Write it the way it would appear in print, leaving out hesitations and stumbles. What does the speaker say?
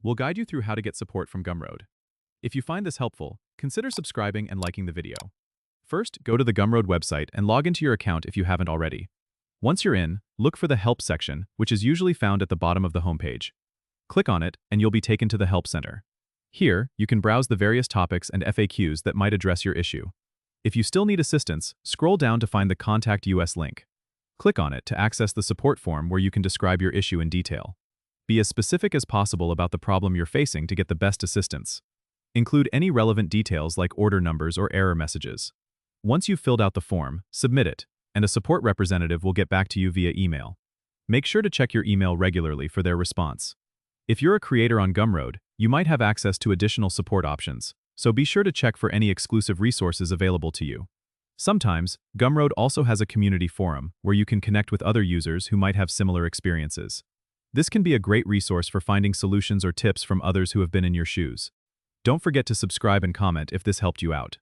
We'll guide you through how to get support from Gumroad. If you find this helpful, consider subscribing and liking the video. First, go to the Gumroad website and log into your account if you haven't already. Once you're in, look for the Help section, which is usually found at the bottom of the homepage. Click on it, and you'll be taken to the Help Center. Here, you can browse the various topics and FAQs that might address your issue. If you still need assistance, scroll down to find the Contact US link. Click on it to access the support form where you can describe your issue in detail. Be as specific as possible about the problem you're facing to get the best assistance. Include any relevant details like order numbers or error messages. Once you've filled out the form, submit it, and a support representative will get back to you via email. Make sure to check your email regularly for their response. If you're a creator on Gumroad, you might have access to additional support options, so be sure to check for any exclusive resources available to you. Sometimes, Gumroad also has a community forum where you can connect with other users who might have similar experiences. This can be a great resource for finding solutions or tips from others who have been in your shoes. Don't forget to subscribe and comment if this helped you out.